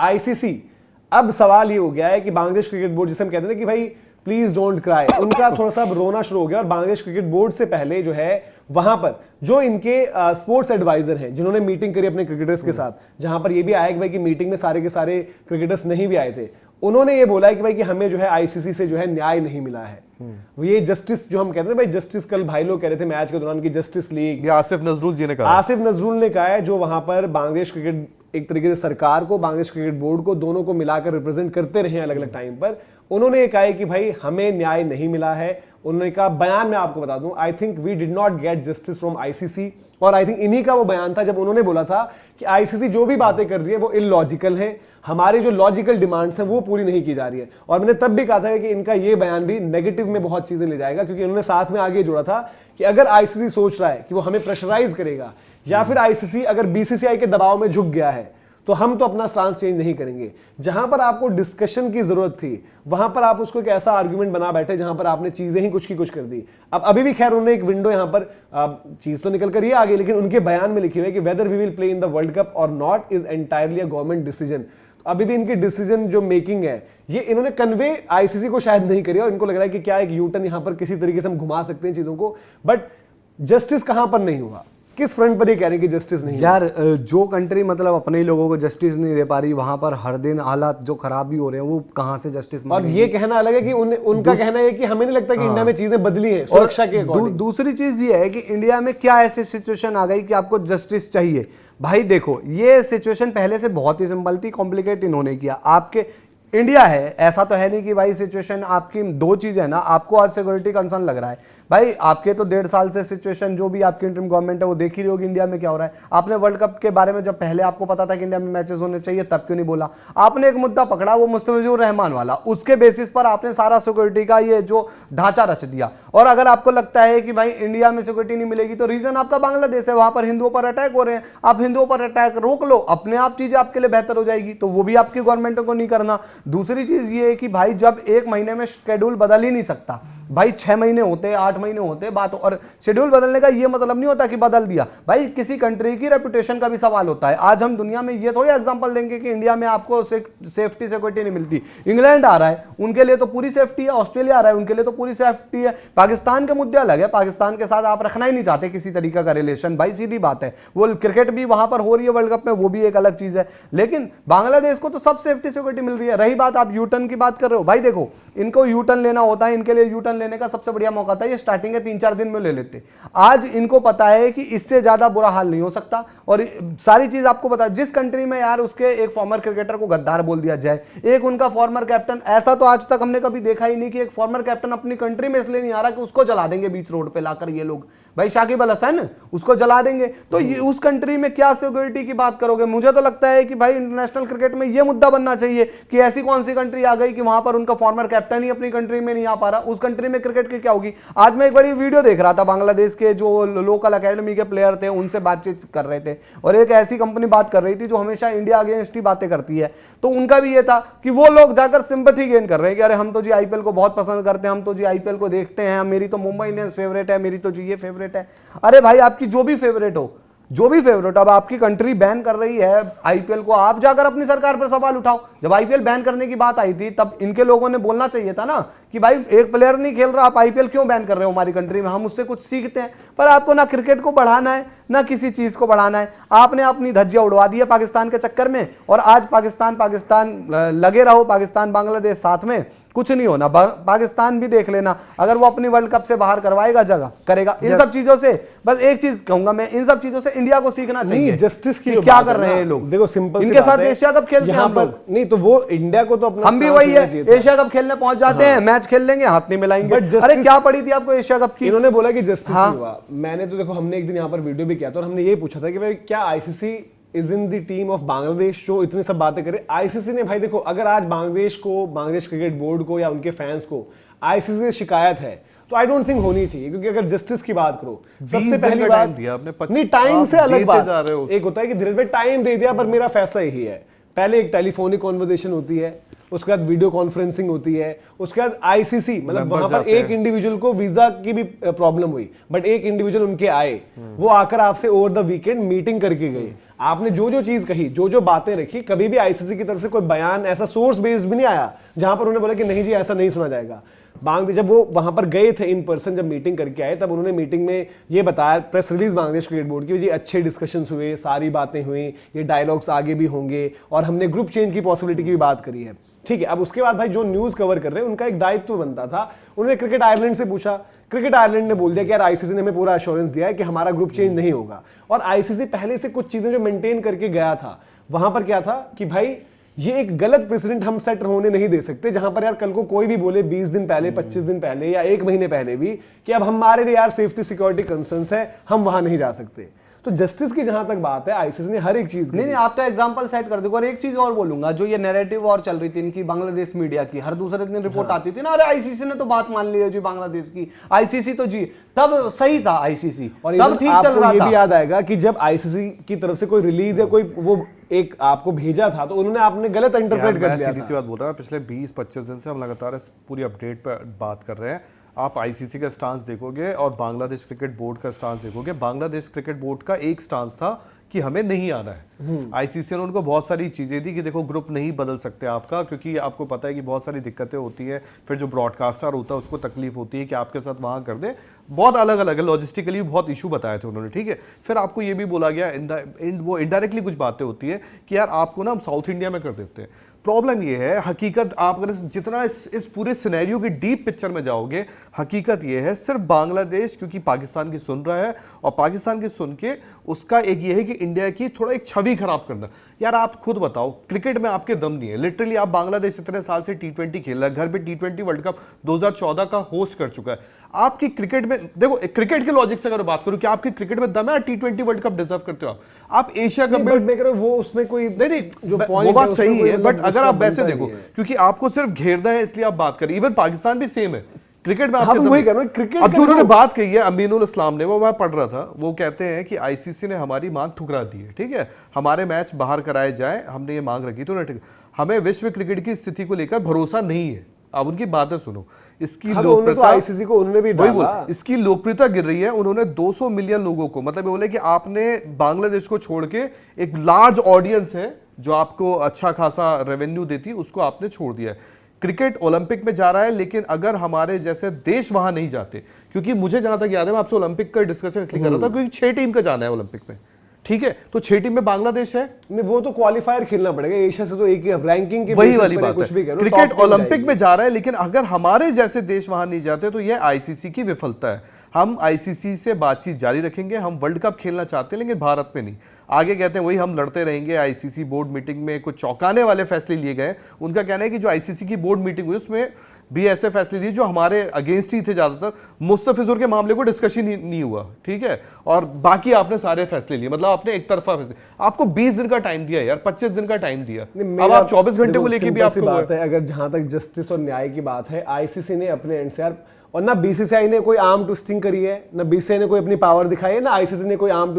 ICC, अब सवाल ये हो गया है कि बांग्लादेश क्रिकेट बोर्ड, जिसे हम कहते हैं कि भाई प्लीज डोंट क्राई, उनका थोड़ा सा रोना शुरू हो गया। और बांग्लादेश क्रिकेट बोर्ड से पहले जो है वहां पर जो इनके स्पोर्ट्स एडवाइजर हैं, जिन्होंने मीटिंग करी अपने क्रिकेटर्स के साथ, जहां पर ये भी आया कि भाई कि मीटिंग में सारे के सारे क्रिकेटर्स नहीं भी आए थे, उन्होंने ये बोला है कि भाई कि हमें जो है आईसीसी से जो है न्याय नहीं मिला है। ये जस्टिस जो हम कहते हैं भाई, जस्टिस कल भाई लोग कह रहे थे मैच के दौरान की जस्टिस लीग, आसिफ नजरुल जी ने कहा, आसिफ नजरुल ने कहा है, जो वहां पर बांग्लादेश क्रिकेट एक तरीके से सरकार को, बांग्लादेश क्रिकेट बोर्ड को, दोनों को मिलाकर रिप्रेजेंट करते रहे अलग अलग टाइम पर, उन्होंने ये कहा है कि भाई हमें न्याय नहीं मिला है। उन्होंने कहा, बयान में आपको बता दूं, I think we did not get justice from ICC, और आई थिंक इन्हीं का वो बयान था जब उन्होंने बोला था कि आईसीसी जो भी बातें कर रही है वो इलॉजिकल है, हमारी जो लॉजिकल डिमांड्स हैं वो पूरी नहीं की जा रही है। और मैंने तब भी कहा था कि इनका ये बयान भी नेगेटिव में बहुत चीजें ले जाएगा, क्योंकि उन्होंने साथ में आगे जोड़ा था कि अगर आईसीसी सोच रहा है कि वो हमें प्रेशराइज करेगा, या फिर आईसीसी अगर बीसीसीआई के दबाव में झुक गया है, तो हम तो अपना स्टांस चेंज नहीं करेंगे। जहां पर आपको डिस्कशन की जरूरत थी, वहां पर आप उसको एक ऐसा आर्गुमेंट बना बैठे जहां पर आपने चीजें ही कुछ की कुछ कर दी। अब अभी भी खैर उन्होंने एक विंडो यहां पर चीज तो निकल कर ये आ गई, लेकिन उनके बयान में लिखी हुई है कि whether we will play in the world cup और not is entirely a government decision. अभी भी इनकी डिसीजन जो मेकिंग है ये इन्होंने कन्वे आईसीसी को शायद नहीं करी, और इनको लग रहा है कि क्या एक यूटर्न यहां पर किसी तरीके से हम घुमा सकते हैं चीजों को, बट जस्टिस कहां पर नहीं हुआ, किस फ्रंट पर ये कह रहे हैं कि जस्टिस नहीं यार जो कंट्री मतलब अपने ही लोगों को जस्टिस नहीं दे पा रही, वहां पर हर दिन हालात जो खराब भी हो रहे हैं, वो कहां से जस्टिस। और ये कहना अलग है कि उनका कहना है कि हमें नहीं लगता कि इंडिया में चीजें बदली हैं सुरक्षा के अकॉर्डिंग। दूसरी चीज ये है कि इंडिया में क्या ऐसी सिचुएशन आ गई कि आपको जस्टिस चाहिए। भाई देखो, ये सिचुएशन पहले से बहुत ही सिंपल थी, कॉम्प्लिकेट इन्होंने किया। आपके इंडिया है, ऐसा तो है नहीं कि भाई सिचुएशन आपकी दो चीजें है ना, आपको आज सिक्योरिटी कंसर्न लग रहा है भाई, आपके तो 1.5 साल से सिचुएशन जो भी आपकी इंटरिम गवर्नमेंट है वो देख ही रही होगी इंडिया में क्या हो रहा है। आपने वर्ल्ड कप के बारे में जब पहले आपको पता था कि इंडिया में मैचेस होने चाहिए, तब क्यों नहीं बोला? आपने एक मुद्दा पकड़ा, वो मुस्तफिजुर रहमान वाला, उसके बेसिस पर आपने सारा सिक्योरिटी का ये जो ढांचा रच दिया। और अगर आपको लगता है कि भाई इंडिया में सिक्योरिटी नहीं मिलेगी, तो रीजन आपका बांग्लादेश है, वहां पर हिंदुओं पर अटैक हो रहे हैं, आप हिंदुओं पर अटैक रोक लो, अपने आप चीजें आपके लिए बेहतर हो जाएगी। तो वो भी आपकी गवर्नमेंट को नहीं करना। दूसरी चीज ये है कि भाई जब एक महीने में शेड्यूल बदल ही नहीं सकता, भाई 6 महीने होते, 8 महीने होते बात, और शेड्यूल बदलने का ये मतलब नहीं होता कि बदल दिया। भाई किसी कंट्री की रेपुटेशन का भी सवाल होता है। आज हम दुनिया में ये थोड़ी एग्जांपल देंगे कि इंडिया में आपको सेफ्टी सिक्योरिटी नहीं मिलती। इंग्लैंड आ रहा है, उनके लिए तो पूरी सेफ्टी है, ऑस्ट्रेलिया आ रहा है, उनके लिए तो पूरी सेफ्टी है। पाकिस्तान के मुद्दे अलग है, पाकिस्तान के साथ आप रखना ही नहीं चाहते किसी तरीके का रिलेशन, भाई सीधी बात है। वो क्रिकेट भी वहां पर हो रही है वर्ल्ड कप में, वो भी एक अलग चीज है। लेकिन बांग्लादेश को तो सब सेफ्टी सिक्योरिटी मिल रही है। रही बात आप यूटर्न की बात कर रहे हो, भाई देखो इनको यूटर्न लेना होता है, इनके लिए यूटर्न लेने का सबसे बढ़िया मौका था, ये स्टार्टिंग के 3-4 दिन में ले लेते। आज इनको पता है कि इससे ज्यादा बुरा हाल नहीं हो सकता। और सारी चीज आपको पता है, जिस कंट्री में यार उसके एक फॉर्मर क्रिकेटर को गद्दार बोल दिया जाए, एक उनका फॉर्मर कैप्टन, ऐसा तो आज तक हमने कभी देखा ही नहीं कि एक फॉर्मर कैप्टन अपनी कंट्री में इसलिए नहीं आ रहा कि उसको जला देंगे बीच रोड पे लाकर ये लोग, भाई शाकिब अल हसन उसको जला देंगे। तो ये उस कंट्री में क्या सिक्योरिटी की बात करोगे? मुझे तो लगता है कि भाई इंटरनेशनल क्रिकेट में ये मुद्दा बनना चाहिए कि ऐसी कौन सी कंट्री आ गई कि वहां पर उनका फॉर्मर कैप्टन ही अपनी कंट्री में नहीं आ पा रहा, उस कंट्री में क्रिकेट की क्या होगी। आज मैं एक बड़ी वीडियो देख रहा था, बांग्लादेश के जो लोकल अकेडमी के प्लेयर थे उनसे बातचीत कर रहे थे, और एक ऐसी कंपनी बात कर रही थी जो हमेशा इंडिया अगेंस्ट ही बातें करती है। तो उनका भी ये था कि वो लोग जाकर सिंपैथी गेन कर रहे हैं कि अरे हम तो जी आईपीएल को बहुत पसंद करते हैं, हम तो जी आईपीएल को देखते हैं, मेरी तो मुंबई इंडियंस फेवरेट है, मेरी तो जी ये फेवरेट है। अरे भाई आपकी जो भी फेवरेट हो, जो भी फेवरेट, अब आपकी कंट्री बैन कर रही है आईपीएल को, आप जाकर अपनी सरकार पर सवाल उठाओ। जब आईपीएल बैन करने की बात आई थी तब इनके लोगों ने बोलना चाहिए था ना कि भाई एक प्लेयर नहीं खेल रहा, आप आईपीएल क्यों बैन कर रहे हो हमारी कंट्री में, हम उससे कुछ सीखते हैं। पर आपको ना क्रिकेट को बढ़ाना है ना किसी चीज को बढ़ाना है, आपने अपनी धज्जियां उड़वा दी है पाकिस्तान के चक्कर में। और आज पाकिस्तान लगे रहो, पाकिस्तान बांग्लादेश साथ में, कुछ नहीं होना। पाकिस्तान भी देख लेना, अगर वो अपनी वर्ल्ड कप से बाहर करवाएगा जगह करेगा। इन सब चीजों से बस एक चीज कहूंगा मैं, इन सब चीजों से इंडिया को सीखना चाहिए। जस्टिस की क्या कर रहे हैं लोग, देखो सिंपल इनके साथ एशिया कप खेलते हैं हम लोग, नहीं तो वो इंडिया को तो अपना, हम भी वही है, एशिया कप खेलने पहुंच जाते हैं, मैच खेल लेंगे, हाथ नहीं मिलाएंगे। अरे क्या पड़ी थी आपको एशिया कप की? इन्होंने बोला कि जस्टिस नहीं हुआ। मैंने तो देखो, हमने एक दिन यहाँ पर वीडियो भी किया था और हमने ये पूछा था कि भाई क्या ICC is in the team of Bangladesh जो इतनी सब बातें करे। आईसीसी ने, भाई देखो, अगर आज बांग्लादेश को, बांग्लादेश क्रिकेट बोर्ड को या उनके फैंस को आईसीसी से शिकायत है तो आई डोंट थिंक होनी चाहिए, क्योंकि अगर जस्टिस की बात करो, सबसे पहली बात नहीं, टाइम से अलग बात, एक होता है कि धीरज भाई टाइम दे दिया पर मेरा फैसला यही है। पहले एक टेलीफोनिक कॉन्वर्सेशन होती है, उसके बाद वीडियो कॉन्फ्रेंसिंग होती है, उसके बाद आईसीसी, मतलब Members वहां पर जाते एक हैं। इंडिविजुअल को वीजा की भी प्रॉब्लम हुई, बट एक इंडिविजुअल उनके आए, वो आकर आपसे ओवर द वीकेंड मीटिंग करके गए। आपने जो जो चीज कही, जो जो बातें रखी, कभी भी आईसीसी की तरफ से कोई बयान ऐसा सोर्स बेस्ड भी नहीं आया जहां पर उन्होंने बोला कि नहीं जी ऐसा नहीं सुना जाएगा। बांग्लादेश जब वो वहां पर गए थे इन पर्सन, जब मीटिंग करके आए, तब उन्होंने मीटिंग में ये बताया, press release Bangladesh cricket board की, जी अच्छे डिस्कशंस हुए, सारी बातें हुई, ये डायलॉग्स आगे भी होंगे और हमने ग्रुप चेंज की पॉसिबिलिटी की भी बात करी है। ठीक है, अब उसके बाद भाई जो न्यूज कवर कर रहे हैं उनका एक दायित्व बनता था, उन्होंने क्रिकेट आयरलैंड से पूछा, क्रिकेट आयरलैंड ने बोल दिया कि यार आईसीसी ने हमें पूरा एश्योरेंस दिया है कि हमारा ग्रुप चेंज नहीं होगा। और आईसीसी पहले से कुछ चीजें जो मेंटेन करके गया था, वहां पर क्या था कि भाई ये एक गलत प्रेसिडेंट हम सेट होने नहीं दे सकते, जहां पर यार कल को कोई भी बोले 20 दिन पहले, 25 दिन पहले या 1 महीने पहले भी कि अब हमारे लिए यार सेफ्टी सिक्योरिटी कंसर्न्स है, हम वहां नहीं जा सकते। तो जस्टिस की जहां तक बात है, आईसीसी ने हर एक चीज नहीं, आप तो एग्जांपल सेट कर दो। और एक चीज और बोलूंगा, जो ये नैरेटिव और चल रही थी इनकी बांग्लादेश मीडिया की, हर दूसरे दिन रिपोर्ट आती थी ना, अरे आईसीसी ने तो बात मान ली है जी बांग्लादेश की, आईसीसी तो जी, तब सही था आईसीसी, और तब ठीक चल रहा ये था। भी याद आएगा कि जब आईसीसी की तरफ से कोई रिलीज या कोई वो एक आपको भेजा था, तो उन्होंने आपने गलत इंटरप्रेट कर दिया सीधी सी था। बात बोल रहा हूँ, पिछले 20-25 दिन से हम लगातार इस पूरी अपडेट पर बात कर रहे हैं। आप आईसीसी का स्टांस देखोगे और बांग्लादेश क्रिकेट बोर्ड का स्टांस देखोगे। बांग्लादेश क्रिकेट बोर्ड का एक स्टांस था कि हमें नहीं आना है। आईसीसी ने उनको बहुत सारी चीजें दी कि देखो ग्रुप नहीं बदल सकते आपका, क्योंकि आपको पता है कि बहुत सारी दिक्कतें होती है, फिर जो ब्रॉडकास्टर होता है उसको तकलीफ होती है कि आपके साथ वहां कर दे, बहुत अलग अलग है, लॉजिस्टिकली बहुत इशू बताए थे उन्होंने। ठीक है, फिर आपको ये भी बोला गया, वो इनडायरेक्टली कुछ बातें होती है कि यार आपको ना हम साउथ इंडिया में कर देते हैं। प्रॉब्लम ये है, हकीकत आप अगर जितना इस पूरे सिनेरियो की डीप पिक्चर में जाओगे, हकीकत ये है सिर्फ बांग्लादेश क्योंकि पाकिस्तान की सुन रहा है, और पाकिस्तान की सुन के उसका एक ये है कि इंडिया की थोड़ा एक छवि खराब करना। यार आप खुद बताओ, क्रिकेट में आपके दम नहीं है, लिटरली आप बांग्लादेश इतने साल से T20 खेल रहा है, घर पे T20 वर्ल्ड कप 2014 का होस्ट कर चुका है। आपकी क्रिकेट में देखो, क्रिकेट के लॉजिक से अगर बात करूं कि आपकी क्रिकेट में दम है, T20 वर्ल्ड कप डिजर्व करते हो आप एशिया कप में। मैं कह रहा हूं वो उसमें कोई नहीं जो वो पॉइंट बात सही है, बट अगर आप वैसे बनता देखो, नहीं है। क्योंकि आपको सिर्फ घेरना है इसलिए आप बात करें। इवन पाकिस्तान भी सेम है क्रिकेट में, हाँ, आपके दम वही नहीं। कह रहा हूं, क्रिकेट अब का जो उन्होंने जो- बात कही है अमीनुल इस्लाम ने, वो मैं पढ़ रहा था, वो कहते हैं कि आईसीसी ने हमारी मांग ठुकरा दी है। ठीक है, हमारे मैच बाहर कराए जाए, हमने ये मांग रखी, तो हमें विश्व क्रिकेट की स्थिति को लेकर भरोसा नहीं है। अब उनकी बातें सुनो, इसकी हाँ, तो उन्होंने तो लोकप्रियता, आईसीसी को उन्होंने भी वही बोल, डाला। इसकी लोकप्रियता गिर रही है। उन्होंने 200 मिलियन लोगों को, मतलब ये बोले कि आपने बांग्लादेश को छोड़ के एक लार्ज ऑडियंस है जो आपको अच्छा खासा रेवेन्यू देती, उसको आपने छोड़ दिया है। क्रिकेट ओलंपिक में जा रहा है, लेकिन अगर हमारे जैसे देश वहां नहीं जाते, क्योंकि मुझे जहां तक याद है, मैं आपसे ओलंपिक का डिस्कशन इसलिए कर रहा था क्योंकि 6 टीम का जाना है ओलंपिक में। ठीक है, तो 6 टीम में बांग्लादेश है, नहीं, वो तो क्वालिफायर खेलना पड़ेगा, एशिया से तो एक ही रैंकिंग की वही basis वाली पर बात कुछ भी है। करो, क्रिकेट top team ओलंपिक जाएगी। में जा रहा है, लेकिन अगर हमारे जैसे देश वहां नहीं जाते तो यह आईसीसी की विफलता है। हम आईसीसी से बातचीत जारी रखेंगे, हम वर्ल्ड कप खेलना चाहते हैं लेकिन भारत में नहीं। आगे कहते हैं वही हम लड़ते रहेंगे। आईसीसी बोर्ड मीटिंग में कुछ चौंकाने वाले फैसले लिए गए। उनका कहना है कि जो आईसीसी की बोर्ड मीटिंग हुई उसमें भी ऐसे फैसले लिए जो हमारे अगेंस्ट ही थे ज्यादातर। मुस्तफिजुर के मामले को डिस्कशन ही नहीं हुआ, ठीक है, और बाकी आपने सारे फैसले लिए, मतलब आपने एक तरफा फैसले। आपको 20 दिन का टाइम दिया यार, 25 दिन का टाइम दिया, अब आप 24 घंटे को लेके भी आपको बात है। अगर जहां तक जस्टिस और न्याय की बात है, आईसीसी ने अपने एंड से यार, और ना बीसीसीआई ने कोई आर्म ट्विस्टिंग करी है, ना बीसीसीआई ने कोई अपनी पावर दिखाई है, ना आईसीसी ने कोई आर्म